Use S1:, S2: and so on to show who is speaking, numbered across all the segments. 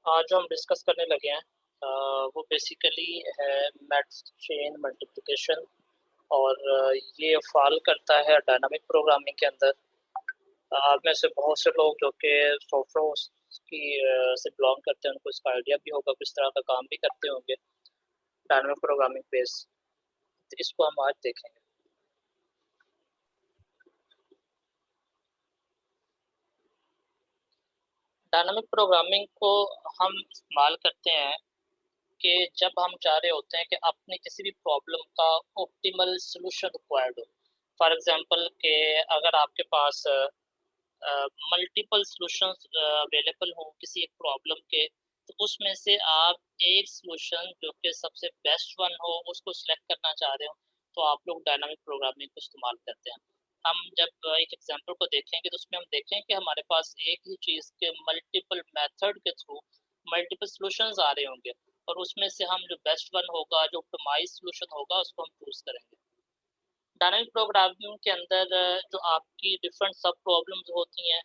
S1: आज जो हम डिस्कस करने लगे हैं वो बेसिकली है मैट्रिक्स चेन मल्टीप्लिकेशन और ये फॉल करता है डायनामिक प्रोग्रामिंग के अंदर। आप में से बहुत से लोग जो कि सॉफ्टवेयर की से बिलोंग करते हैं उनको इसका आइडिया भी होगा, किस तरह का काम भी करते होंगे डायनामिक प्रोग्रामिंग बेस। तो इसको हम आज देखेंगे। डायनामिक प्रोग्रामिंग को हम इस्तेमाल करते हैं कि जब हम चाह रहे होते हैं कि अपनी किसी भी प्रॉब्लम का ऑप्टिमल सॉल्यूशन रिक्वायर्ड हो। फॉर एग्जांपल कि अगर आपके पास मल्टीपल सॉल्यूशंस अवेलेबल हो किसी एक प्रॉब्लम के, तो उसमें से आप एक सॉल्यूशन जो कि सबसे बेस्ट वन हो उसको सिलेक्ट करना चाह रहे हो, तो आप लोग डायनामिक प्रोग्रामिंग को इस्तेमाल करते हैं। हम जब एक एग्जांपल को देखेंगे तो उसमें हम देखें कि हमारे पास एक ही चीज़ के मल्टीपल मेथड के थ्रू मल्टीपल सॉल्यूशंस आ रहे होंगे, और उसमें से हम जो बेस्ट वन होगा, जो ऑप्टिमाइज़ सॉल्यूशन होगा, उसको हम चूज़ करेंगे। डायनामिक प्रोग्रामिंग के अंदर जो आपकी डिफरेंट सब प्रॉब्लम्स होती हैं,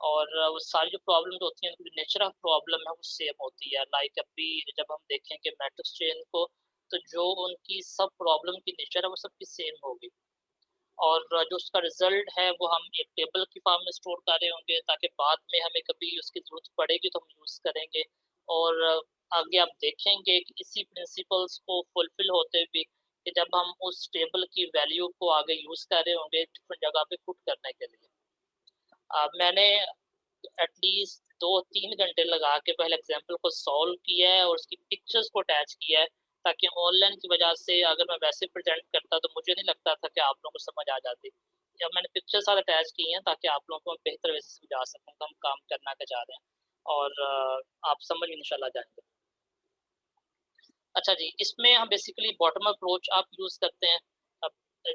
S1: और वो सारी जो प्रॉब्लम्स होती हैं उनकी नेचर ऑफ प्रॉब्लम है वो सेम होती है। लाइक अभी जब हम देखेंगे मैट्रिक्स चेन को, तो जो उनकी सब प्रॉब्लम की नेचर है वो सबकी सेम होगी, और जो उसका रिजल्ट है वो हम एक टेबल की फॉर्म में स्टोर कर रहे होंगे, ताकि बाद में हमें कभी उसकी ज़रूरत पड़ेगी तो हम यूज़ करेंगे। और आगे आप देखेंगे कि इसी प्रिंसिपल्स को फुलफ़िल होते हुए कि जब हम उस टेबल की वैल्यू को आगे यूज़ कर रहे होंगे डिफरेंट जगह पे पुट करने के लिए। मैंने एटलीस्ट 2-3 घंटे लगा के पहले एग्ज़ाम्पल को सॉल्व किया है और उसकी पिक्चर्स को अटैच किया है, ताकि ऑनलाइन की वजह से अगर मैं वैसे प्रेज़ेंट करता तो मुझे नहीं लगता था कि आप लोगों को समझ आ जाती। या मैंने पिक्चर साथ अटैच की हैं ताकि आप लोगों को मैं बेहतर वे से समझा सकूँ कि हम काम करना क्या चाह रहे हैं, और आप समझ इंशाल्लाह जाएँगे। अच्छा जी, इसमें हम बेसिकली बॉटम अप्रोच आप यूज़ करते हैं। अब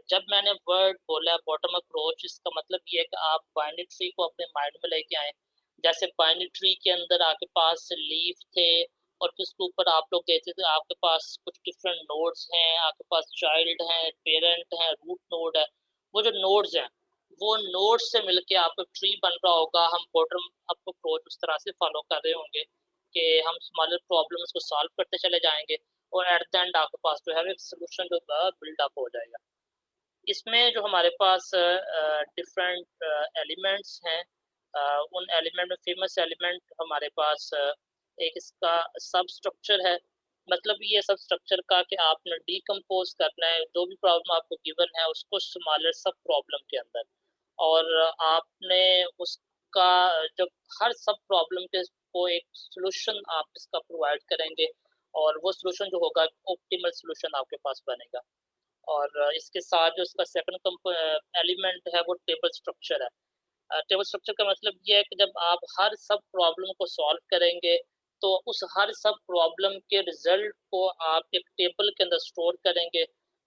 S1: जब मैंने वर्ड बोला बॉटम अप्रोच, इसका मतलब ये है कि आप बाइनरी ट्री को अपने माइंड में लेके आएँ। जैसे बाइनरी ट्री के अंदर आपके पास लीफ थे, और फिर उसके ऊपर आप लोग देखते थे आपके पास कुछ डिफरेंट नोड्स हैं, आपके पास चाइल्ड हैं, पेरेंट हैं, रूट नोड है। वो जो नोड्स हैं, वो नोड्स से मिलके आपका ट्री बन रहा होगा। हम बॉटम अप अप्रोच उस तरह से फॉलो कर रहे होंगे कि हम स्मॉलर प्रॉब्लम्स को सॉल्व करते चले जाएँगे, और एट द एंड आपके पास जो है वो एक सॉल्यूशन जो होगा बिल्ड अप हो जाएगा। इसमें जो हमारे पास डिफरेंट एलिमेंट्स हैं, उन एलिमेंट में फेमस एलिमेंट हमारे पास एक इसका सब स्ट्रक्चर है। मतलब ये सब स्ट्रक्चर का कि आपने डिकम्पोज़ करना है, जो भी प्रॉब्लम आपको गिवन है उसको स्मॉलर सब प्रॉब्लम के अंदर, और आपने उसका जब हर सब प्रॉब्लम के को एक सॉल्यूशन आप इसका प्रोवाइड करेंगे, और वो सॉल्यूशन जो होगा ऑप्टिमल सॉल्यूशन आपके पास बनेगा। और इसके साथ जो इसका सेकंड एलिमेंट है वो टेबल स्ट्रक्चर है। टेबल स्ट्रक्चर का मतलब ये है कि जब आप हर सब प्रॉब्लम को सॉल्व करेंगे, तो उस हर सब प्रॉब्लम के रिजल्ट को आप एक टेबल के अंदर स्टोर करेंगे।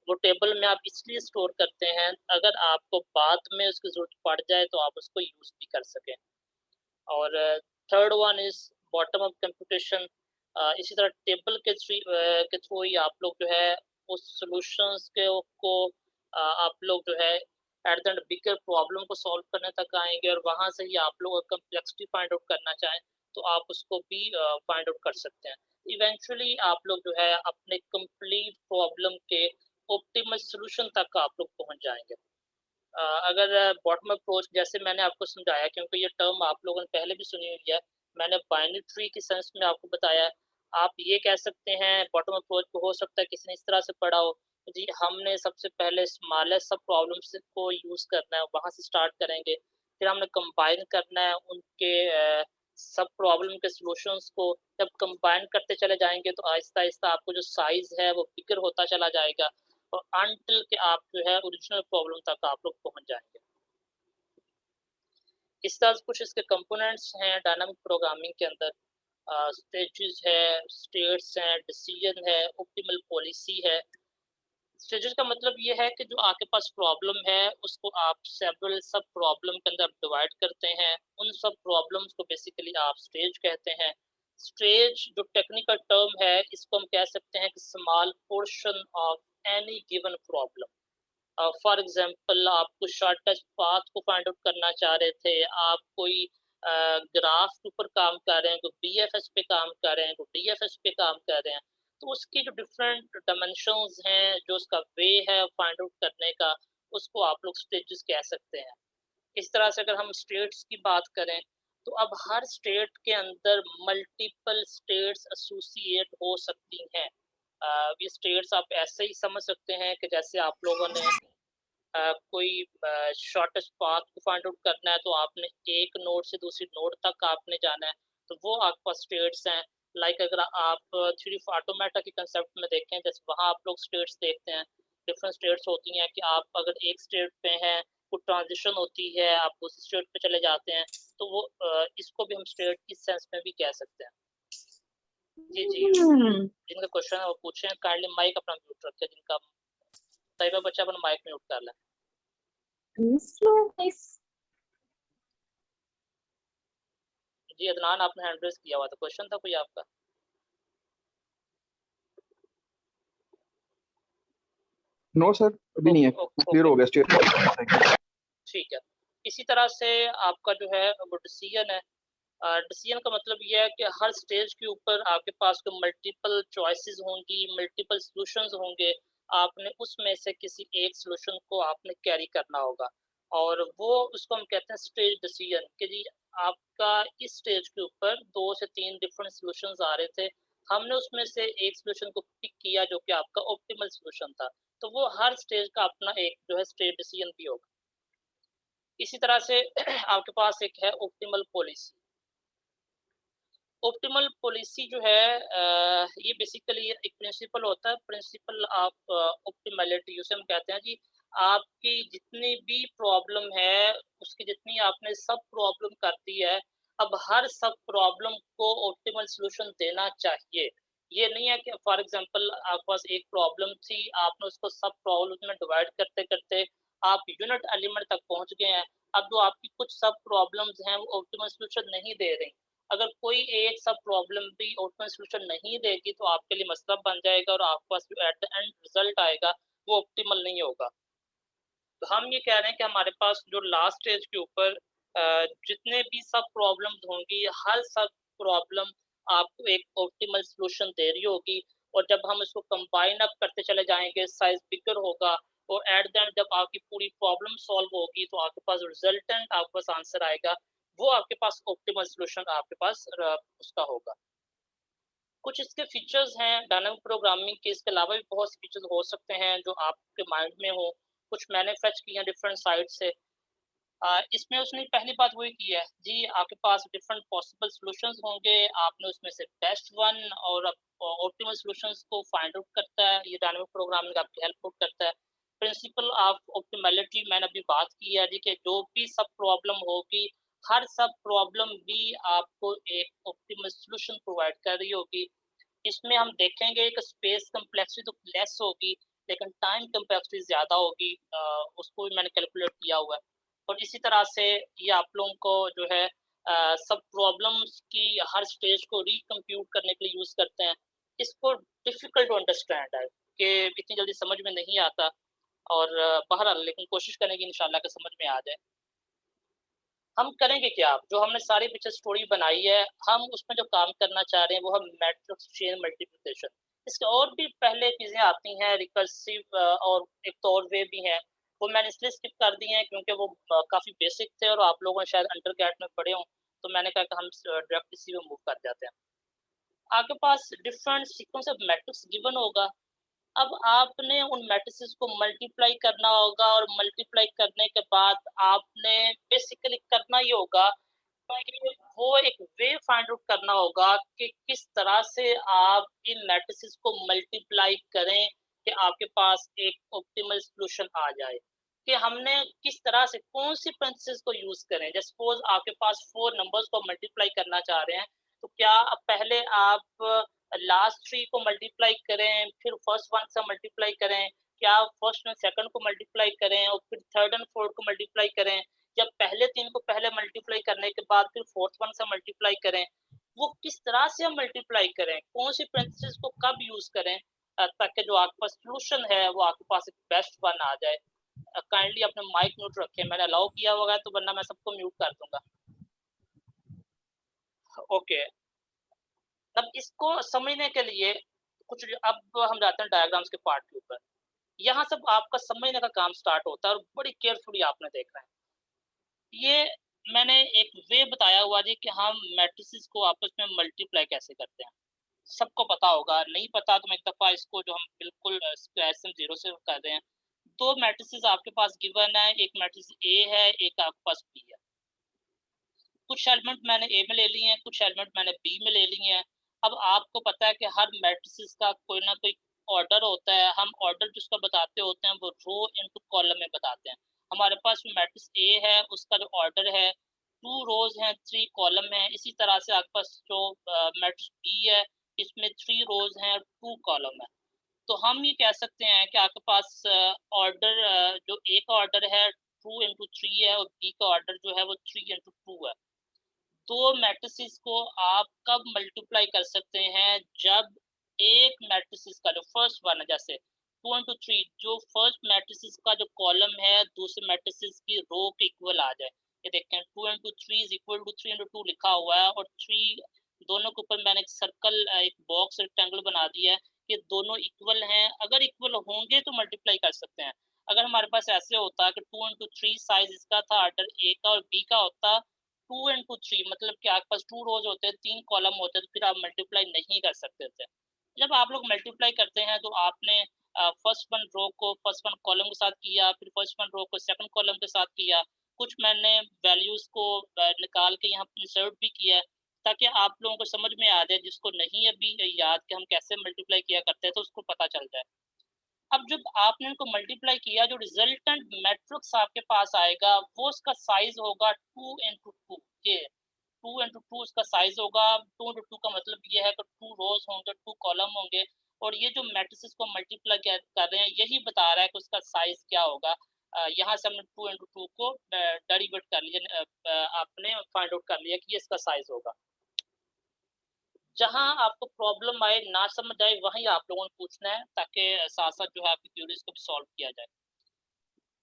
S1: वो टेबल में आप इसलिए स्टोर करते हैं, अगर आपको बाद में उसकी ज़रूरत पड़ जाए तो आप उसको यूज़ भी कर सकें। और third one is bottom up computation. इसी तरह टेबल के थ्रू ही आप लोग जो है उस सॉल्यूशंस के को आप लोग जो है at the and bigger problem को सॉल्व करने तक आएँगे, और वहाँ से ही आप लोग कॉम्प्लेक्सिटी फाइंड आउट करना चाहें, तो आप उसको भी फाइंड आउट कर सकते हैं। इवेंचुअली आप लोग जो है अपने कंप्लीट प्रॉब्लम के ऑप्टिमल सॉल्यूशन तक आप लोग पहुँच जाएँगे। अगर बॉटम अप्रोच जैसे मैंने आपको समझाया, क्योंकि ये टर्म आप लोगों ने पहले भी सुनी हुई है, मैंने बाइनरी ट्री के सेंस में आपको बताया है। आप ये कह सकते हैं बॉटम अप्रोच को, हो सकता है किसी ने इस तरह से पढ़ा हो, जी हमने सबसे पहले स्मॉलेस्ट सब प्रॉब्लम्स को यूज़ करना है, वहाँ से स्टार्ट करेंगे। फिर हमने कंबाइन करना है उनके सब प्रॉब्लम के सॉल्यूशंस को। जब कंबाइन करते चले जाएँगे तो आहिस्ता-आहिस्ता आपको जो साइज़ है वो बिगर होता चला जाएगा, और अनटिल कि आप जो है ओरिजिनल प्रॉब्लम तक आप लोग पहुँच जाएँगे। इस तरह से कुछ इसके कंपोनेंट्स हैं डायनामिक प्रोग्रामिंग के अंदर। स्टेजेस है, स्टेट्स हैं, डिसीजन है, ऑप्टिमल पॉलिसी है। स्टेजेस का मतलब ये है कि जो आपके पास प्रॉब्लम है उसको आप सेवरल सब प्रॉब्लम के अंदर डिवाइड करते हैं। उन सब प्रॉब्लम्स को बेसिकली आप स्टेज कहते हैं। स्टेज जो टेक्निकल टर्म है, इसको हम कह सकते हैं कि small portion of any given problem. For example आप कुछ शॉर्टेस्ट पाथ को फाइंड आउट करना चाह रहे थे, आप कोई ग्राफ के ऊपर काम कर रहे हैं, कोई बीएफएस पे काम कर रहे हैं, कोई डीएफएस पे काम कर रहे हैं, तो उसकी जो डिफरेंट डायमेंशंस हैं, जो उसका वे है फाइंड आउट करने का, उसको आप लोग स्टेजेस कह सकते हैं। इस तरह से अगर हम स्टेट्स की बात करें, तो अब हर स्टेट के अंदर मल्टीपल स्टेट्स एसोसिएट हो सकती हैं। ये स्टेट्स आप ऐसे ही समझ सकते हैं कि जैसे आप लोगों ने कोई शॉर्टेस्ट पाथ को फाइंड आउट करना है, तो आपने एक नोड से दूसरी नोड तक आपने जाना है, तो वो आपके पास स्टेट्स हैं। लाइक अगर आप थ्योरी ऑफ ऑटोमेटा के कंसेप्ट में देखें, जैसे वहाँ आप लोग स्टेट्स देखते हैं, डिफरेंट स्टेट्स होती हैं कि आप अगर एक स्टेट पे हैं, कुछ ट्रांजिशन होती है, आप दूसरी स्टेट पे चले जाते हैं, तो वो इसको भी हम स्टेट की सेंस में भी कह सकते हैं। जी, जी। जिनका क्वेश्चन है वो पूछें, काइंडली माइक अपना म्यूट रखें, जिनका तैयबा बच्चा अपना माइक म्यूट कर लें। जी अदनान, आपने हैंड रेज किया हुआ था, क्वेश्चन था कोई आपका?
S2: नो सर, अभी नहीं है, क्लियर हो गया स्टेट।
S1: ठीक है। इसी तरह से आपका जो है वो डिसीजन है। डिसीजन का मतलब ये है कि हर स्टेज के ऊपर आपके पास कोई मल्टीपल चॉइसेस होंगी, मल्टीपल सॉल्यूशंस होंगे, आपने उसमें से किसी एक सॉल्यूशन को आपने कैरी करना होगा, और वो उसको हम कहते हैं स्टेज डिसीजन। कि जी आपका इस स्टेज के ऊपर 2 से 3 डिफरेंट सॉल्यूशंस आ रहे थे, हमने उसमें से एक सॉल्यूशन को पिक किया जो कि आपका ऑप्टिमल सॉल्यूशन था, तो वो हर स्टेज का अपना एक जो है स्टेज डिसीजन भी होगा। इसी तरह से आपके पास एक है ऑप्टिमल पॉलिसी। ऑप्टिमल पॉलिसी जो है ये बेसिकली एक प्रिंसिपल होता है, प्रिंसिपल ऑफ ऑप्टिमैलिटी उसे हम कहते हैं। जी आपकी जितनी भी प्रॉब्लम है, उसकी जितनी आपने सब प्रॉब्लम कर दी है, अब हर सब प्रॉब्लम को ऑप्टिमल सॉल्यूशन देना चाहिए। ये नहीं है कि फॉर एग्जांपल आपके पास एक प्रॉब्लम थी, आपने उसको सब प्रॉब्लम में डिवाइड करते करते आप यूनिट एलिमेंट तक पहुंच गए हैं। अब जो आपकी कुछ सब प्रॉब्लम्स हैं वो ऑप्टिमल सॉल्यूशन नहीं दे रही, अगर कोई एक सब प्रॉब्लम भी ऑप्टिमल सॉल्यूशन नहीं देगी, तो आपके लिए मसला बन जाएगा और आपके पास जो एट द एंड रिजल्ट आएगा वो ऑप्टिमल नहीं होगा। तो हम ये कह रहे हैं कि हमारे पास जो लास्ट स्टेज के ऊपर जितने भी सब प्रॉब्लम्स होंगी, हर सब प्रॉब्लम आपको एक ऑप्टिमल सॉल्यूशन दे रही होगी, और जब हम इसको कंबाइन अप करते चले जाएंगे, साइज बिगर होगा, और एट द एंड जब आपकी पूरी प्रॉब्लम सॉल्व होगी, तो आपके पास रिजल्टेंट आपके पास आंसर आएगा, वो आपके पास ऑप्टिमल सॉल्यूशन आपके पास उसका होगा। कुछ इसके फीचर्स हैं डायनामिक प्रोग्रामिंग के, इसके अलावा भी बहुत से फीचर्स हो सकते हैं जो आपके माइंड में हो, कुछ मैंने फेच किए हैं डिफरेंट साइट से। इसमें उसने पहली बात वही की है, जी आपके पास डिफरेंट पॉसिबल सॉल्यूशंस होंगे, आपने उसमें से बेस्ट वन और ऑप्टिमल सॉल्यूशंस को फाइंड आउट करता है। ये डायनामिक प्रोग्रामिंग आपकी हेल्प आउट करता है। प्रिंसिपल ऑफ ऑप्टिमैलिटी मैंने अभी बात की है जी, कि जो भी सब प्रॉब्लम होगी, हर सब प्रॉब्लम भी आपको एक ऑप्टिमल सॉल्यूशन प्रोवाइड कर रही होगी। इसमें हम देखेंगे कि स्पेस कम्प्लेक्सिटी तो लेस होगी, लेकिन टाइम कम्प्लेक्सिटी ज़्यादा होगी। उसको भी मैंने कैलकुलेट किया हुआ है। और इसी तरह से ये आप लोगों को जो है सब प्रॉब्लम्स की हर स्टेज को रिकम्प्यूट करने के लिए यूज़ करते हैं। इसको डिफ़िकल्ट टू अंडरस्टैंड है कि इतनी जल्दी समझ में नहीं आता, और बहरहाल लेकिन कोशिश करेंगे इंशाल्लाह कि समझ में आ जाए। हम करेंगे क्या, जो हमने सारी पीछे स्टोरी बनाई है, हम उसमें जो काम करना चाह रहे हैं वो हम मैट्रिक्स चेन मल्टीप्लिकेशन। इसके और भी पहले चीज़ें आती हैं रिकर्सिव, और एक तो और वे भी हैं, वो मैंने इसलिए स्किप कर दी हैं क्योंकि वो काफ़ी बेसिक थे और आप लोगों ने शायद अंडरग्रेड में पढ़े हों, तो मैंने कहा कि हम डायरेक्ट इसी में मूव कर जाते हैं। आपके पास different sequence of matrix given होगा, अब आपने उन मैट्रिसेस को मल्टीप्लाई करना होगा, और मल्टीप्लाई करने के बाद आपने बेसिकली करना ही होगा कि वो एक वे फाइंड आउट करना होगा कि किस तरह से आप इन मैट्रिसेस को मल्टीप्लाई करें कि आपके पास एक ऑप्टिमल सॉल्यूशन आ जाए। कि हमने किस तरह से कौन सी प्रिंसिपल्स को यूज करें। जैसे सपोज आपके पास 4 नंबर्स को मल्टीप्लाई करना चाह रहे हैं, तो क्या अब पहले आप लास्ट 3 को मल्टीप्लाई करें, फिर फर्स्ट वन से मल्टीप्लाई करें, क्या फर्स्ट एंड सेकंड को मल्टीप्लाई करें और फिर थर्ड एंड फोर्थ को मल्टीप्लाई करें, जब पहले 3 को पहले मल्टीप्लाई करने के बाद फिर फोर्थ वन से मल्टीप्लाई करें, वो किस तरह से हम मल्टीप्लाई करें, कौन सी प्रिंसिपल्स को कब यूज करें, ताकि जो आपके पास सॉल्यूशन है वो आपके पास एक बेस्ट वन आ जाए। काइंडली अपने माइक म्यूट रखें, मैंने अलाउ किया होगा तो, वरना मैं सबको म्यूट कर दूंगा। ओके, अब इसको समझने के लिए कुछ अब हम जाते हैं डायग्राम्स के पार्ट के ऊपर। यहाँ सब आपका समझने का काम स्टार्ट होता है और बड़ी केयरफुली आपने देखना है। ये मैंने एक वे बताया हुआ जी कि हम मैट्रिसेस को आपस में मल्टीप्लाई कैसे करते हैं। सबको पता होगा, नहीं पता तो मैं एक दफ़ा इसको जो हम बिल्कुल स्क्वायर सम 0 से कर रहे हैं। 2 मैट्रिसेस आपके पास गिवन है, एक मैट्रिक्स ए है, एक आपके पास बी है। कुछ एलिमेंट मैंने ए में ले लिए हैं, कुछ एलिमेंट मैंने बी में ले लिए हैं। अब आपको पता है कि हर मैट्रिसेस का कोई ना कोई ऑर्डर होता है, हम ऑर्डर जिसका बताते होते हैं वो रो इनटू कॉलम में बताते हैं। हमारे पास जो मैट्रिक्स ए है उसका जो ऑर्डर है 2 रोज़ हैं, 3 कॉलम हैं। इसी तरह से आपके पास जो मैट्रिक्स बी है इसमें 3 रोज़ हैं, 2 कॉलम है। तो हम ये कह सकते हैं कि आपके पास ऑर्डर जो ए का ऑर्डर है 2 इंटू 3 है और बी का ऑर्डर जो है वो 3 इंटू 2 है। दो मैट्रिसेस को आप कब मल्टीप्लाई कर सकते हैं जब एक मैट्रिसेस का जो फर्स्ट वन है जैसे 2 इंटू 3 जो फर्स्ट मैट्रिसेस का जो कॉलम है दूसरे मैट्रिसेस की रो के इक्वल आ जाए। ये देखें 2 into 3 is equal to 3 into 2 लिखा हुआ है और 3 दोनों के ऊपर मैंने एक सर्कल एक बॉक्स रेक्टेंगल बना दिया है कि दोनों इक्वल हैं। अगर इक्वल होंगे तो मल्टीप्लाई कर सकते हैं। अगर हमारे पास ऐसे होता कि 2 इंटू 3 साइज इसका था ऑर्डर ए का और बी का होता 2 इंटू 3 मतलब कि आपके पास 2 रोज होते हैं, 3 कॉलम होते हैं, तो फिर आप मल्टीप्लाई नहीं कर सकते थे। जब आप लोग मल्टीप्लाई करते हैं तो आपने फर्स्ट वन रो को फर्स्ट वन कॉलम के साथ किया, फिर फर्स्ट वन रो को सेकंड कॉलम के साथ किया। कुछ मैंने वैल्यूज़ को निकाल के यहाँ इंसर्ट भी किया है, ताकि आप लोगों को समझ में आ जाए, जिसको नहीं अभी याद कि हम कैसे मल्टीप्लाई किया करते हैं, तो उसको पता चल जाए। अब जब आपने इनको मल्टीप्लाई किया जो रिजल्टेंट मैट्रिक्स आपके पास आएगा वो उसका साइज होगा 2 इंटू 2 ये 2 इंटू 2 उसका साइज होगा। 2 इंटू 2 का मतलब ये है कि 2 रोज होंगे, 2 कॉलम होंगे और ये जो मैट्रिसेस को मल्टीप्लाई कर रहे हैं यही बता रहा है कि उसका साइज क्या होगा। यहाँ से हमने 2 इंटू 2 को डेरिवेट कर लिया, आपने फाइंड आउट कर लिया कि ये इसका साइज होगा। जहाँ आपको प्रॉब्लम आए, ना समझ आए, वहीं आप लोगों ने पूछना है ताकि साथ-साथ जो है आपकी क्वेरीज़ को भी सॉल्व किया जाए।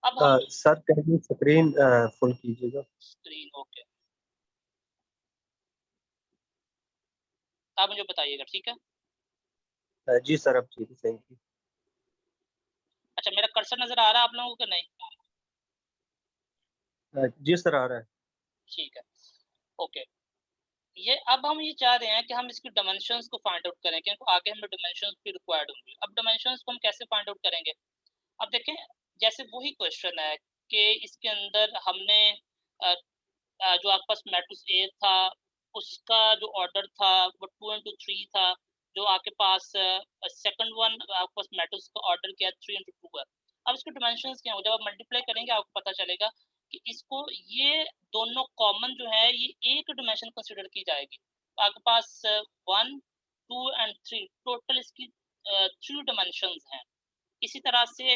S1: अब हम
S3: सर कहीं स्क्रीन फुल कीजिएगा।
S1: Screen okay. आप मुझे बताइएगा, ठीक है?
S3: जी सर, अब ठीक है, थैंक यू।
S1: अच्छा मेरा कर्सर नज़र आ रहा है आप लोगों को नहीं?
S3: जी सर, आ रहा है।
S1: ठीक है, ओके। ये अब हम ये चाह रहे हैं कि हम इसकी डायमेंशंस को फाइंड आउट करें क्योंकि आगे हमें डायमेंशंस भी रिक्वायर्ड होंगी। अब डायमेंशंस को हम कैसे फाइंड आउट करेंगे? अब देखें, जैसे वही क्वेश्चन है कि इसके अंदर हमने अ जो आपके पास मैट्रिक्स ए था, उसका जो ऑर्डर था वो 2 इंटू 3 था। जो आपके पास सेकंड वन आपके पास मैट्रिक्स का ऑर्डर क्या है 3 इंटू 2 है। अब इसके डायमेंशंस क्या होंगे? जब आप मल्टीप्लाई करेंगे आपको पता चलेगा कि इसको ये दोनों कॉमन जो है ये एक डायमेंशन कंसीडर की जाएगी। तो आपके पास 1, 2 एंड 3 टोटल इसकी 3 डायमेंशंस हैं। इसी तरह से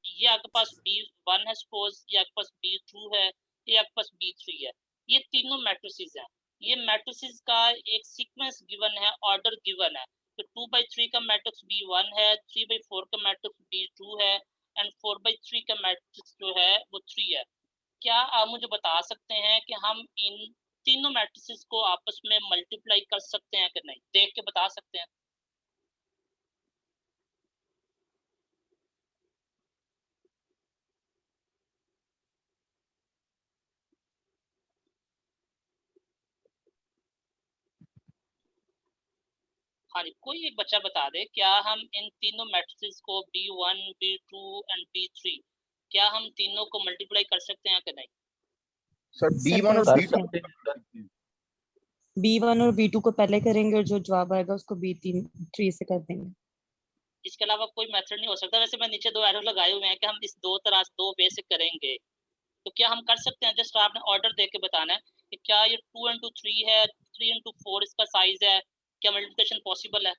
S1: ये आपके पास B1 है सपोज़, ये आपके पास B2 है, ये आपके पास B3 है। ये तीनों मैट्रिसेस हैं। ये मैट्रिसेस का एक सीक्वेंस गिवन है, ऑर्डर गिवन है। तो 2/3 का मैट्रिक्स B1 है, 3/4 का मैट्रिक्स B2 है एंड 4/3 का मैट्रिक्स जो है वो 3 है। क्या आप मुझे बता सकते हैं कि हम इन तीनों मैट्रिसेस को आपस में मल्टीप्लाई कर सकते हैं कि नहीं? देख के बता सकते हैं? हाँ जी, कोई एक बच्चा बता दे क्या हम इन तीनों मैट्रिसेस को B1, B2 एंड B3 क्या हम तीनों को मल्टीप्लाई कर सकते हैं कि नहीं?
S2: सर B1 और
S4: कर
S2: B2
S4: सकते हैं। B1 और B2 को पहले करेंगे और जो जवाब आएगा उसको B3 से कर देंगे।
S1: इसके अलावा कोई मेथड नहीं हो सकता? वैसे मैं नीचे 2 एरो लगाए हुए हैं कि हम इस दो वे से करेंगे। तो क्या हम कर सकते हैं? जस्ट आपने ऑर्डर देख के बताना है कि क्या ये 2 इंटू 3 है, 3 इंटू 4 इसका साइज है, क्या मल्टीप्लिकेशन पॉसिबल है?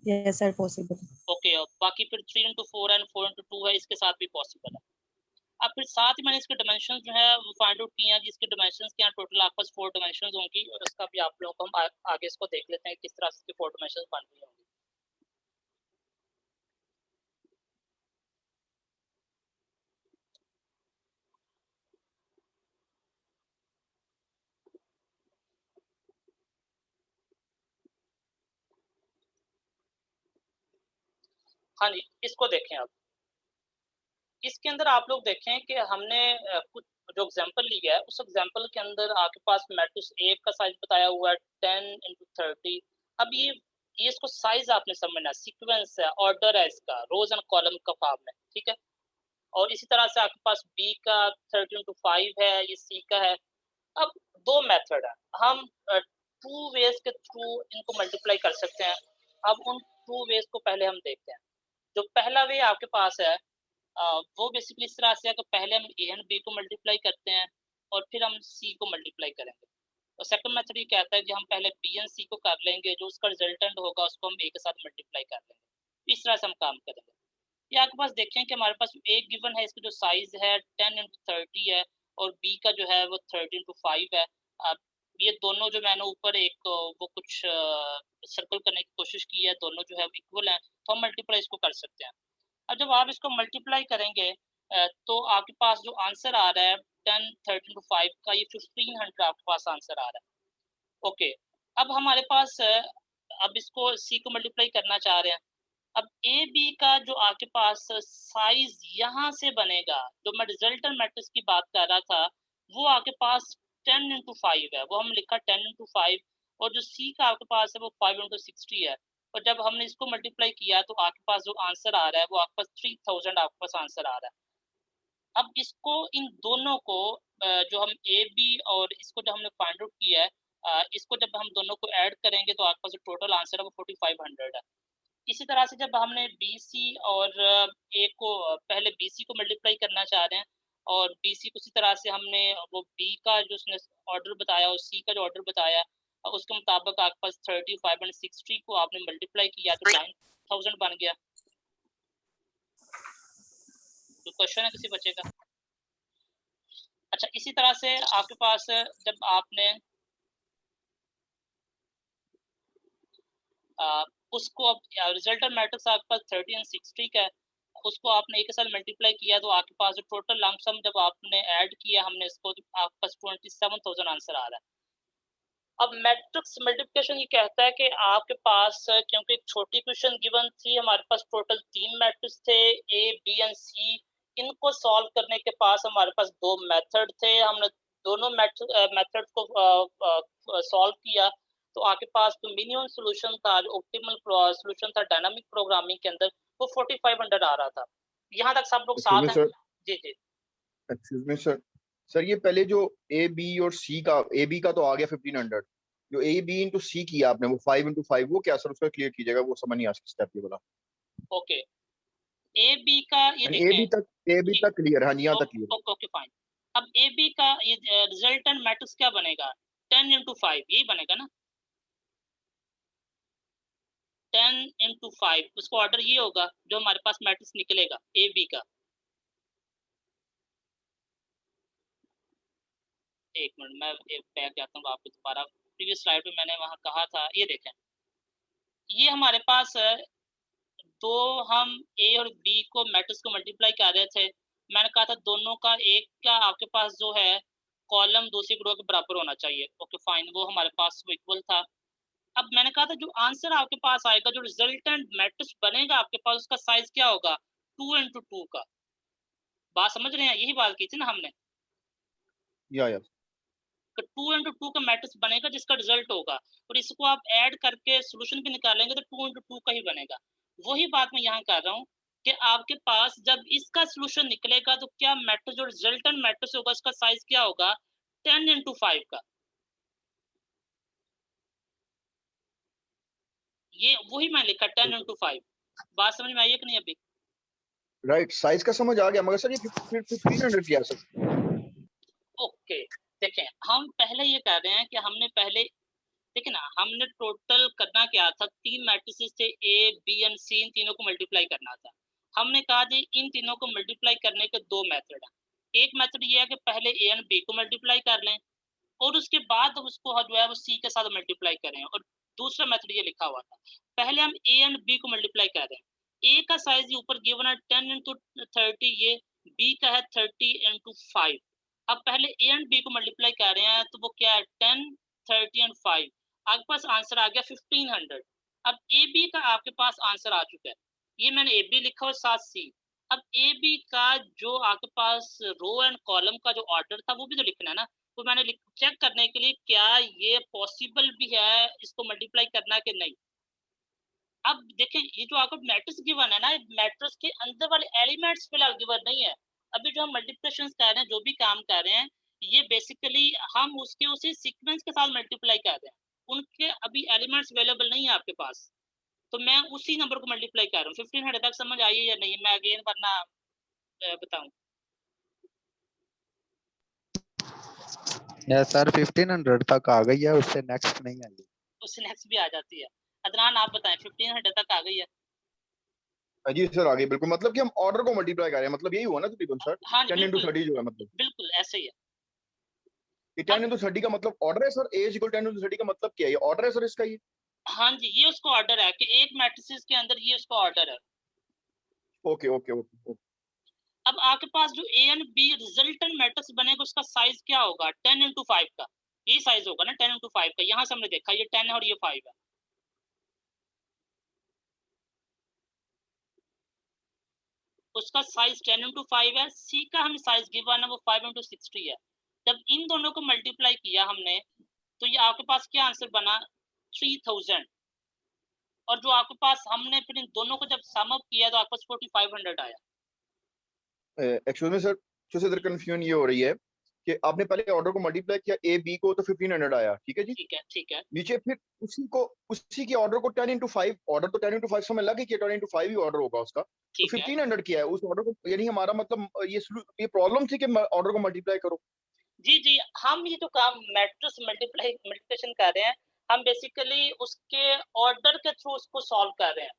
S4: Yes sir, possible.
S1: ओके, और बाकी फिर 3 इंटू 4 एंड 4 इंटू 2 है, इसके साथ भी पॉसिबल है। अब फिर साथ ही मैंने इसके डायमेंशंस जो है वो फाइंड आउट किए हैं, जिसके डायमेंशंस के यहाँ टोटल आपके पास 4 डायमेंशंस होंगी और उसका भी आप लोगों को हम आगे इसको देख लेते हैं किस तरह से इसकी 4 डायमेंशंस बन रही होंगी। हाँ जी, इसको देखें आप। इसके अंदर आप लोग देखें कि हमने कुछ जो एग्जांपल लिया है, उस एग्जांपल के अंदर आपके पास मैट्रिक्स A का साइज़ बताया हुआ है 10x30। अब ये इसको साइज़ आपने समझना है, सीक्वेंस है, ऑर्डर है इसका, रोज़ एंड कॉलम का फॉर्म है, ठीक है? और इसी तरह से आपके पास B का 30x5 है, ये C का है। अब 2 मेथड है, हम 2 वेज़ के थ्रू इनको मल्टीप्लाई कर सकते हैं। अब उन 2 वेज़ को पहले हम देखते हैं। जो पहला वे आपके पास है वो बेसिकली इस तरह से है कि पहले हम ए एंड बी को मल्टीप्लाई करते हैं और फिर हम सी को मल्टीप्लाई करेंगे। और सेकंड मेथड ये कहता है कि हम पहले बी एंड सी को कर लेंगे, जो उसका रिजल्टेंट होगा उसको हम ए के साथ मल्टीप्लाई कर लेंगे। इस तरह से हम काम करेंगे। ये आपके पास देखें कि हमारे पास एक गिवन है, इसका जो साइज है 10x30 है और बी का जो है वो 30x5 है। ये दोनों जो मैंने ऊपर एक वो कुछ सर्कल करने की कोशिश की है, दोनों जो है इक्वल हैं, तो हम मल्टीप्लाई इसको कर सकते हैं। अब जब आप इसको मल्टीप्लाई करेंगे तो आपके पास जो आंसर आ रहा है 10 13/5 का, ये 1500 आपके पास आंसर आ रहा है। ओके, अब हमारे पास अब इसको सी को मल्टीप्लाई करना चाह रहे हैं। अब ए बी का जो आपके पास साइज यहाँ से बनेगा, जो मैं रिजल्टेंट मैट्रिक्स की बात कर रहा था, वो आपके पास 10x5 है, वो हम लिखा 10x5। और जो सी का आपके पास है वो 5x60 है। और जब हमने इसको मल्टीप्लाई किया तो आपके पास जो आंसर आ रहा है वो आपके पास 3000 आपके पास आंसर आ रहा है। अब इसको इन दोनों को जो हम ए बी और इसको जो हमने फाइंड आउट किया है, इसको जब हम दोनों को ऐड करेंगे तो आपके पास जो टोटल आंसर है वो 4500 है। इसी तरह से जब हमने BC और A को पहले BC को मल्टीप्लाई करना चाह रहे हैं और BC को उसी तरह से हमने वो B का जो उसने ऑर्डर बताया और C का जो ऑर्डर बताया, उसके मुताबिक आपके पास 35 एंड 60 को आपने मल्टीप्लाई किया तो 9000 बन गया। तो क्वेश्चन है किसी बच्चे का? अच्छा, इसी तरह से आपके पास जब आपने उसको अब रिजल्टेंट मैट्रिक्स आपके पास 30 एंड 60 का है, उसको आपने एक के साथ मल्टीप्लाई किया तो आपके पास जो टोटल लंप सम जब आपने ऐड किया हमने इसको, तो आपके पास 27000 आंसर आ रहा है। अब मैट्रिक्स मल्टीप्लिकेशन ये कहता है कि आपके पास क्योंकि एक छोटी क्वेश्चन गिवन थी, हमारे पास टोटल 3 मैट्रिक्स थे ए बी एंड सी। इनको सॉल्व करने के पास हमारे पास 2 मेथड थे, हमने दोनों मेथड को सॉल्व किया तो आपके पास जो मिनिमम सॉल्यूशन था, जो ऑप्टिमल सॉल्यूशन था डायनामिक प्रोग्रामिंग के अंदर, वो 4500 आ रहा था। यहाँ तक सब लोग साथ हैं? जी जी।
S2: एक्सक्यूज मी सर, सर ये पहले जो ए बी और सी का, ए बी का तो आ गया 1500, जो ए बी इंटू सी किया आपने वो 5x5, वो क्या सर, उसका क्लियर कीजिएगा, वो समझ नहीं आ सकता स्टेप ये वाला।
S1: ओके, ए बी का ये
S2: ए बी
S1: देखें।
S2: तक, ए बी तक क्लियर, हाँ जी यहाँ तक क्लियर।
S1: Okay okay fine. अब ए बी का ये रिजल्टेंट मैट्रिक्स क्या बनेगा? 10x5 यही बनेगा ना? 10x5 उसका ऑर्डर ये होगा जो हमारे पास मैट्रिक्स निकलेगा ए बी का। एक मिनट, मैं एक बैक जाता हूँ आपको दोबारा, प्रीवियस स्लाइड में मैंने वहां कहा था, ये देखें, ये हमारे पास तो हम ए और बी को मैट्रिक्स को मल्टीप्लाई कर रहे थे। मैंने कहा था दोनों का एक का आपके पास जो है कॉलम दूसरी रो के बराबर होना चाहिए। ओके फाइन, वो हमारे पास वो इक्वल था। अब मैंने कहा था जो आंसर आपके पास आएगा, जो रिजल्टेंट मैट्रिक्स बनेगा आपके पास, उसका साइज क्या होगा? 2x2 का। बात समझ रहे हैं? यही बात की थी ना हमने,
S2: या
S1: 2x2 का मैट्रिक्स बनेगा जिसका रिजल्ट होगा, और इसको आप ऐड करके सॉल्यूशन भी निकालेंगे तो 2x2 का ही बनेगा। वही बात मैं यहाँ कर रहा हूँ कि आपके पास जब इसका सॉल्यूशन निकलेगा तो क्या मैट्रिक्स जो रिजल्टेंट मैट्रिक्स होगा उसका साइज क्या होगा? 10x5 का। ये वही मैं लिखा 10x5। बात समझ में आई है कि नहीं अभी?
S2: राइट, साइज का समझ आ गया, मगर सर ये 1500 किया सर।
S1: ओके, देखें, हम पहले ये कह रहे हैं कि हमने पहले, देखिए ना, हमने टोटल करना क्या था, 3 मैट्रिसेस थे ए बी एंड सी, इन तीनों को मल्टीप्लाई करना था। हमने कहा जी इन तीनों को मल्टीप्लाई करने के 2 मेथड हैं। एक मेथड ये है कि पहले ए एंड बी को मल्टीप्लाई कर लें और उसके बाद उसको जो है वो सी के साथ मल्टीप्लाई करें, और दूसरा मेथड ये लिखा हुआ था, पहले हम ए एंड बी को मल्टीप्लाई कर रहे हैं। ए का साइज ये ऊपर गिवन है 10x30, ये बी का है 30x5। अब पहले ए एंड बी को मल्टीप्लाई कर रहे हैं तो वो क्या है 10 30 एंड 5, आपके पास आंसर आ गया 1500। अब ए बी का आपके पास आंसर आ चुका है, ये मैंने ए बी लिखा और साथ सी। अब ए बी का जो आपके पास रो एंड कॉलम का जो ऑर्डर था वो भी तो लिखना है ना, तो मैंने चेक करने के लिए क्या ये पॉसिबल भी है इसको मल्टीप्लाई करना कि नहीं। अब देखें ये जो आपको मैट्रिक्स गिवन है ना, मैट्रिक्स के अंदर वाले एलिमेंट्स फिलहाल गिवन नहीं है। अभी जो हम मल्टीप्लिकेशन कर रहे हैं, जो भी काम कर रहे हैं, ये बेसिकली हम उसके उसी सीक्वेंस के साथ मल्टीप्लाई कर रहे हैं। उनके अभी एलिमेंट्स अवेलेबल नहीं है आपके पास, तो मैं उसी नंबर को मल्टीप्लाई कर रहा हूँ। 1500 तक समझ आई है या नहीं, मैं अगेन वरना बताऊं।
S5: यस सर 1500 तक आ गई है, उससे नेक्स्ट नहीं आई।
S1: उससे नेक्स्ट भी आ जाती है। अदनान आप बताएं, 1500 तक आ गई है?
S2: जी सर आगे बिल्कुल, मतलब कि हम ऑर्डर को मल्टीप्लाई कर रहे हैं, मतलब यही हुआ ना तकरीबन सर।
S1: हाँ जी
S2: 10 into
S1: बिल्कुल
S2: 30 जो है, मतलब
S1: बिल्कुल ऐसे ही है।
S2: ये 10 into 30 का मतलब ऑर्डर है सर। a = 10 into 30 का मतलब क्या है? ये ऑर्डर है सर इसका ये?
S1: हाँ जी, ये उसका ऑर्डर है कि एक मैट्रिसेस के अंदर ये उसका ऑर्डर है।
S2: Okay okay okay.
S1: अब आपके पास जो A and B resultant matrix बनेगा उसका साइज क्या होगा? 10 into 5 का ये साइज होगा ना, 10 into 5 का। यहाँ से हमने देखा ये 10 है और ये 5 है। उसका साइज 10 into 5 है। सी का हमें साइज गिवन है वो 5 into 60 है। जब इन दोनों को मल्टीप्लाई किया हमने तो ये आपके पास क्या आंसर बना? 3000। और जो आपके पास हमने फिर इन दोनों को जब सम अप किया तो आपके पास 4500 आया।
S2: एक्चुअली सर सबसे इधर कंफ्यूजन ये हो रही है कि आपने पहले ऑर्डर को मल्टीप्लाई किया a b को, तो 1500 आया, ठीक है जी।
S1: ठीक है।
S2: नीचे फिर उसी की ऑर्डर को 10 into 5, ऑर्डर तो 10 into 5 समझ लगा कि 10 into 5 ही ऑर्डर होगा उसका, तो
S1: ठीक है
S2: 1500 किया है उस ऑर्डर को। यानी हमारा मतलब ये प्रॉब्लम थी कि ऑर्डर को मल्टीप्लाई करो।
S1: जी, हम ये जो काम मैट्रिक्स मल्टीप्लिकेशन कर रहे हैं, हम बेसिकली उसके ऑर्डर के थ्रू उसको सॉल्व कर रहे हैं।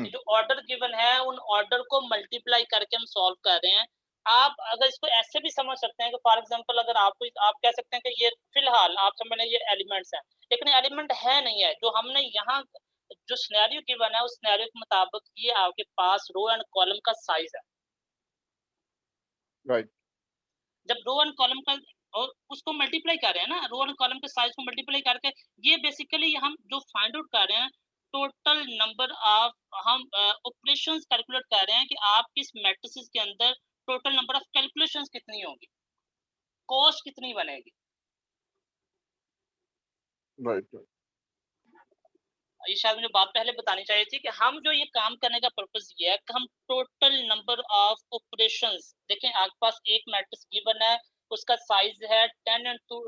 S1: जो ऑर्डर गिवन है उन ऑर्डर को मल्टीप्लाई करके हम सॉल्व कर रहे हैं। आप अगर इसको ऐसे भी समझ सकते हैं कि फॉर एग्जांपल अगर आप कह सकते हैं कि ये फिलहाल आप समझ लें ये एलिमेंट्स हैं, लेकिन एलिमेंट है नहीं है। जो हमने यहाँ जो सिनेरियो गिवन है उस सिनेरियो के मुताबिक ये आपके पास रो एंड कॉलम का साइज है।
S2: राइट।
S1: जब रो एंड कॉलम का और उसको मल्टीप्लाई कर रहे हैं ना, रो एंड कॉलम के साइज को मल्टीप्लाई करके ये बेसिकली हम जो फाइंड आउट कर रहे हैं टोटल नंबर ऑफ, हम ऑपरेशंस कैलकुलेट कर रहे हैं कि आप किस मैट्रिसेस के अंदर टोटल नंबर ऑफ कैलकुलेशंस कितनी होगी, कॉस्ट कितनी बनेगी।
S2: राइट।
S1: ये शायद मुझे बात पहले बतानी चाहिए थी कि हम जो ये काम करने का पर्पस ये है कि हम टोटल नंबर ऑफ ऑपरेशंस देखें। आपके पास एक मैट्रिक्स गिवन है, उसका साइज है 10 into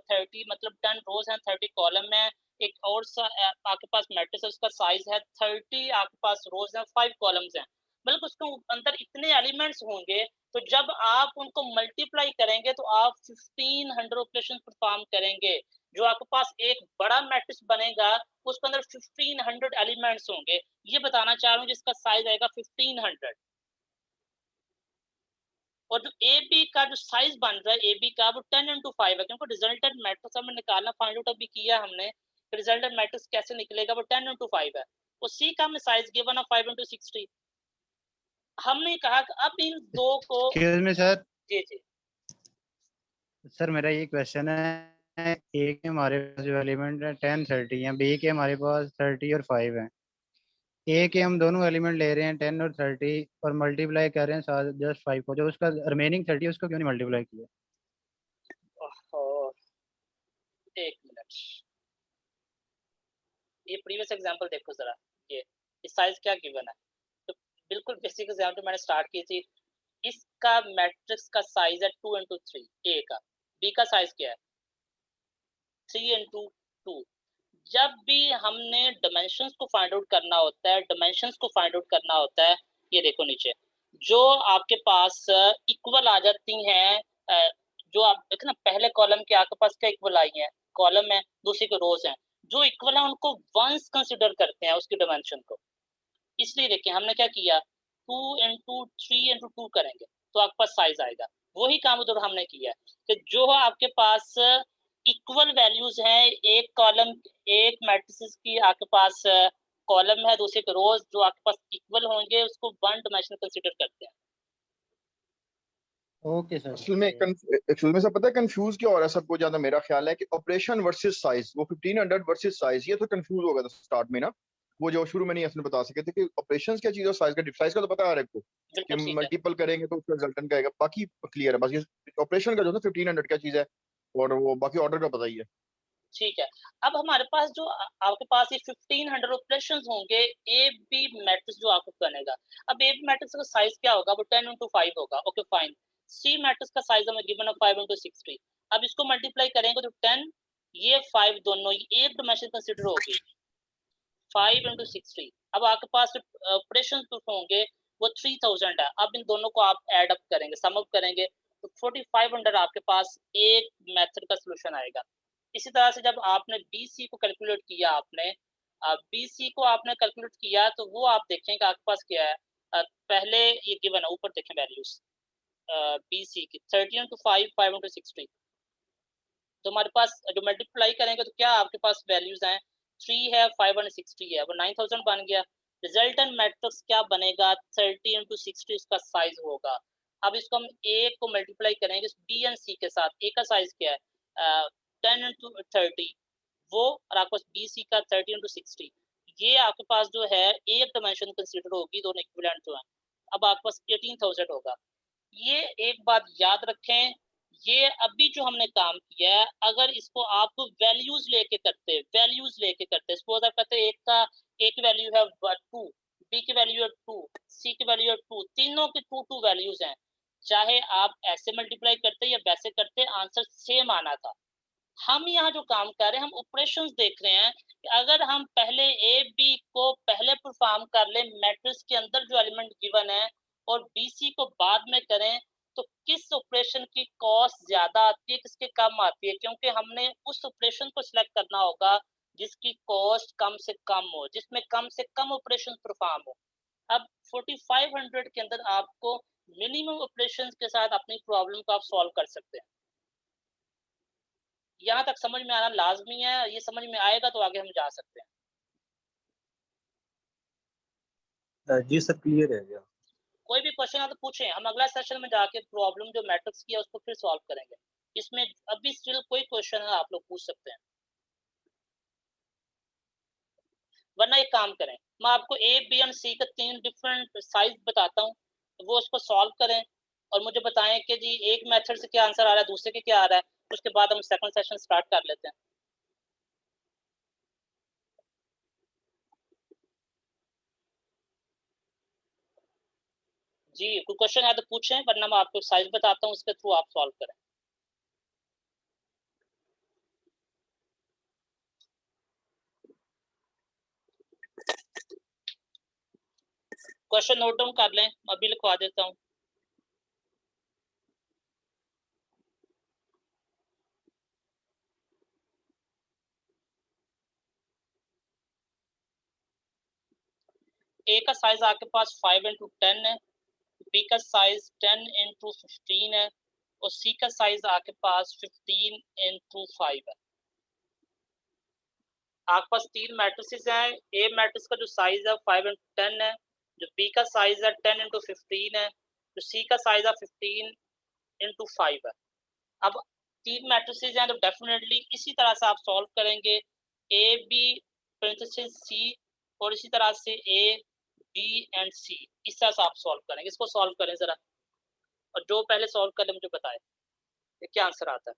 S1: 30, मतलब 10 रोज हैं 30 कॉलम है। एक और आपके पास मैट्रिक्स है, उसका साइज है 30, आपके पास रोज हैं 5 कॉलम्स हैं। मतलब उसके अंदर इतने एलिमेंट्स होंगे, तो जब आप उनको मल्टीप्लाई करेंगे तो आप 1500 ऑपरेशन परफॉर्म करेंगे। जो आपके पास एक बड़ा मैट्रिक्स बनेगा उसके अंदर 1500 एलिमेंट्स होंगे। ये बताना चाह रहा हूँ जिसका साइज आएगा 1500। और जो ए बी का जो साइज बन रहा है ए बी का वो 10 into 5 है, क्योंकि रिजल्टेंट मैट्रिक्स हमें निकालना फाइंड आउट अभी किया हमने। रिजल्टेंट मैट्रिक्स कैसे निकलेगा, वो 10 into 5 है। और सी का हमें साइज गिवन है 5 into 60। हमने कहा कि अब इन दो को
S3: एक्सक्यूज मी सर।
S1: जी
S3: सर मेरा ये क्वेश्चन है, ए के हमारे पास जो एलिमेंट है 10 30 है, बी के हमारे पास 30 और 5 है। ए के हम दोनों एलिमेंट ले रहे हैं 10 और 30 और मल्टीप्लाई कर रहे हैं साथ जस्ट 5 को, जो उसका रिमेनिंग 30 उसको क्यों नहीं मल्टीप्लाई किया?
S1: एक मिनट, ये प्रीवियस एग्जांपल देखो जरा। ये साइज क्या गिवन है, तो बिल्कुल बेसिक एग्जांपल मैंने स्टार्ट की थी। इसका मैट्रिक्स का साइज है 2 into 3 ए का। बी का साइज क्या है 3 into 2। जब भी हमने डायमेंशंस को फाइंड आउट करना होता है, ये देखो नीचे जो आपके पास इक्वल आ जाती हैं, जो आप देखें ना पहले कॉलम के आपके पास क्या इक्वल आई है, कॉलम है, दूसरी के रोज हैं। जो इक्वल है उनको वंस कंसिडर करते हैं उसकी डायमेंशन को। इसलिए देखिए हमने क्या किया, 2 into 3 into 2 करेंगे तो आपके पास साइज आएगा। वही काम उधर हमने किया कि जो आपके पास इक्वल वैल्यूज हैं, एक कॉलम एक मैट्रिसेस की आपके पास कॉलम है, दूसरे के रोज जो आपके पास इक्वल होंगे उसको वन डायमेंशन कंसीडर करते हैं।
S3: Okay sir.
S2: असल में सर पता है कंफ्यूज क्या हो रहा है सबको ज्यादा? मेरा ख्याल है कि ऑपरेशन वर्सेस साइज, वो 1500 वर्सेस साइज, ये तो कंफ्यूज हो गया था स्टार्ट में ना। वो जो शुरू में नहीं असली बता सके थे कि ऑपरेशंस क्या चीज है, साइज का तो पता है हर एक को कि
S1: बिल्कुल ठीक है।
S2: मल्टीपल करेंगे तो उसका रिजल्टेंट आएगा, बाकी क्लियर है। बस ये ऑपरेशन का जो है 1500 क्या चीज है, और वो बाकी ऑर्डर का पता ही है।
S1: ठीक है। अब हमारे पास जो आपके पास ये 1500 ऑपरेशंस होंगे ए बी मैट्रिक्स जो आपको बनेगा। अब ए बी मैट्रिक्स का साइज क्या होगा? वो 10 into 5 होगा। Okay fine. सी मैट्रिक्स का साइज हमें गिवन है 5 into 60। अब इसको मल्टीप्लाई करेंगे तो 10 ये 5 दोनों ये एक डायमेंशन कंसीडर होगी। 5 into 60। अब आपके पास ऑपरेशंस जो होंगे वो 3000 है। अब इन दोनों को आप ऐड अप करेंगे, सम अप करेंगे तो 4500 आपके पास एक मेथड का सॉल्यूशन आएगा। इसी तरह से जब आपने BC को कैलकुलेट किया, आपने BC को आपने कैलकुलेट किया तो वो आप देखेंगे आपके पास क्या है। पहले ये गिवन है, ऊपर देखें वैल्यूज BC की 30 into 5 5 into 60। तो हमारे पास जो मल्टीप्लाई करेंगे तो क्या आपके पास वैल्यूज हैं? 3 है, 5 और 60 है, वो 9000 बन गया। रिजल्टेंट मैट्रिक्स क्या बनेगा? 30 into 60 इसका साइज होगा। अब इसको हम ए को मल्टीप्लाई करेंगे बी एंड सी के साथ। ए का साइज क्या है? 10 into 30 वो, और आपके पास बी सी का 30 into 60। ये आपके पास जो है एक डायमेंशन कंसीडर होगी, दोनों इक्विवेलेंट जो है। अब आपके पास 18000 होगा। ये एक बात याद रखें, ये अभी जो हमने काम किया है, अगर इसको आप वैल्यूज लेके करते सपोज आप कहते एक का एक वैल्यू है 2, बी की वैल्यू है 2, सी की वैल्यू है 2, तीनों की 2 वैल्यूज हैं। चाहे आप ऐसे मल्टीप्लाई करते या वैसे करते, आंसर सेम आना था। हम यहाँ जो काम कर रहे हैं, हम ऑपरेशंस देख रहे हैं कि अगर हम पहले ए बी को पहले परफॉर्म कर ले मैट्रिक्स के अंदर जो एलिमेंट गिवन है, और BC को बाद में करें, तो किस ऑपरेशन की कॉस्ट ज्यादा आती है, किसके कम आती है, क्योंकि हमने उस ऑपरेशन को सिलेक्ट करना होगा जिसकी कॉस्ट कम से कम हो, जिसमें कम से कम ऑपरेशन परफॉर्म हो। अब 4500 के अंदर आपको मिनिमम ऑपरेशन के साथ अपनी प्रॉब्लम को आप सॉल्व कर सकते हैं। यहाँ तक समझ में आना लाजमी है, ये समझ में आएगा तो आगे हम जा सकते हैं।
S6: जी सर, क्लियर है क्या?
S1: कोई भी क्वेश्चन है तो पूछें, हम अगला सेशन में जाके प्रॉब्लम जो मैट्रिक्स की है उसको फिर सॉल्व करेंगे। इसमें अभी स्टिल कोई क्वेश्चन है आप लोग पूछ सकते हैं, वरना एक काम करें, मैं आपको ए बी एंड सी का 3 डिफरेंट साइज बताता हूँ, तो वो उसको सॉल्व करें और मुझे बताएं कि जी एक मेथड से क्या आंसर आ रहा है, दूसरे के क्या आ रहा है। उसके बाद हम सेकंड सेशन स्टार्ट कर लेते हैं। जी कोई क्वेश्चन है तो पूछें, वरना मैं आपको साइज बताता हूँ, उसके थ्रू आप सॉल्व करें। क्वेश्चन नोट डाउन कर लें, अभी लिखवा देता हूँ। ए का साइज आपके पास 5 into 10 है, बी का साइज 10 into 15 है, और सी का साइज आपके पास 15 into 5 है। आपके पास 3 मैट्रिसेस हैं। ए मैट्रिक्स का जो साइज है 5 into 10 है, जो बी का साइज है 10 into 15 है, जो सी का साइज है 15 into 5 है। अब 3 मैट्रिसेस हैं तो डेफिनेटली इसी तरह से आप सॉल्व करेंगे, ए बी पेरेंथेसिस सी, और इसी तरह से ए बी एंड सी, इस तरह से आप सॉल्व करेंगे। इसको सॉल्व करें जरा, और जो पहले सॉल्व कर ले मुझे बताए ये क्या आंसर आता है।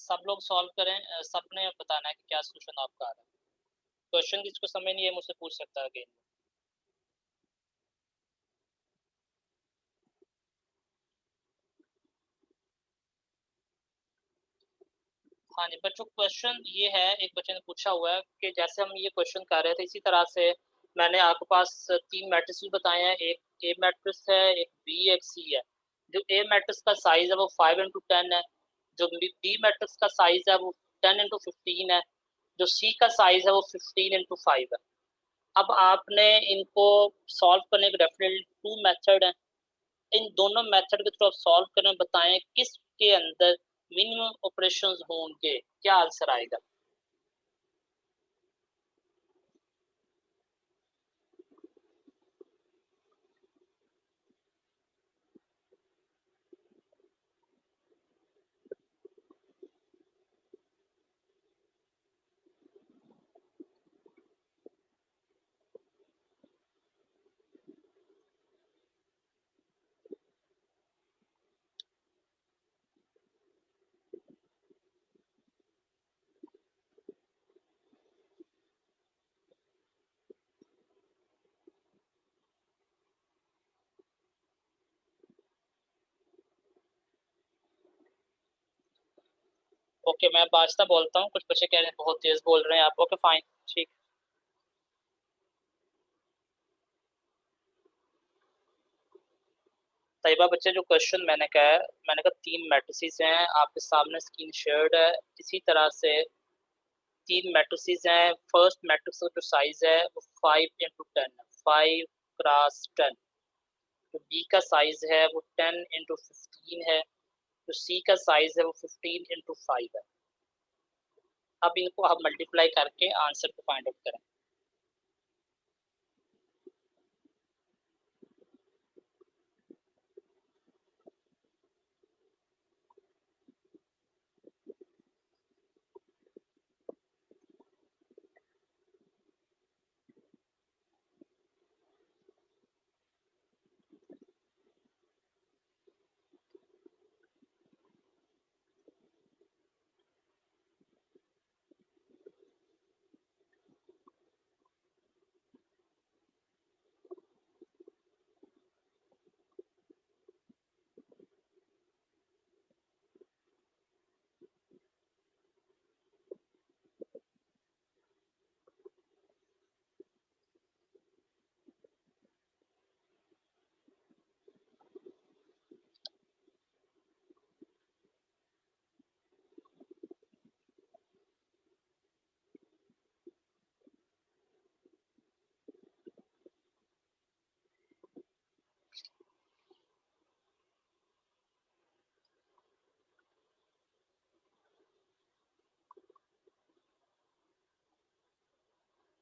S1: सब लोग सॉल्व करें, सबने बताना है कि क्या सोल्यूशन आपका आ रहा है। क्वेश्चन जिसको समझ नहीं है मुझसे पूछ सकता है अगेन। हाँ जी बच्चों, क्वेश्चन ये है, एक बच्चे ने पूछा हुआ है कि जैसे हम ये क्वेश्चन कर रहे थे इसी तरह से मैंने आपके पास 3 मैट्रिसेस बताए हैं, एक ए मैट्रिक्स है, एक बी, एक सी है। जो ए मैट्रिक्स का साइज है वो 5 इंटू 10 है, जो बी मैट्रिक्स का साइज है वो 10 इंटू 15 है, जो सी का साइज है वो 15 इंटू 5 है। अब आपने इनको सॉल्व करने के डेफिनेटली 2 मेथड हैं। इन दोनों मेथड के थ्रू आप सॉल्व करें, बताएं किसके अंदर मिनिमम ऑपरेशंस होंगे, क्या आंसर आएगा? ओके, मैं बादशाह बोलता हूँ, कुछ बच्चे कह रहे हैं बहुत तेज बोल रहे हैं आप। ओके फाइन, ठीक। तैयबा बच्चे, जो क्वेश्चन मैंने कहा है, मैंने कहा 3 मैट्रिसेस हैं, आपके सामने स्क्रीन शेयर्ड है। इसी तरह से 3 मैट्रिसेस हैं। फर्स्ट मैट्रिक्स का जो साइज है वो 5 इंटू 10 है, 5 क्रॉस 10। जो बी का साइज है वो 10 इंटू 15 है, जो सी का साइज है वो 15 इंटू 5 है। अब इनको आप मल्टीप्लाई करके आंसर को फाइंड आउट करें।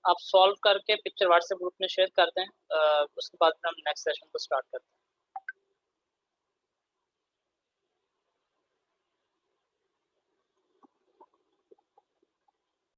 S1: आप सॉल्व करके पिक्चर व्हाट्सएप ग्रुप में शेयर कर दें, उसके बाद फिर हम नेक्स्ट सेशन को स्टार्ट करते हैं।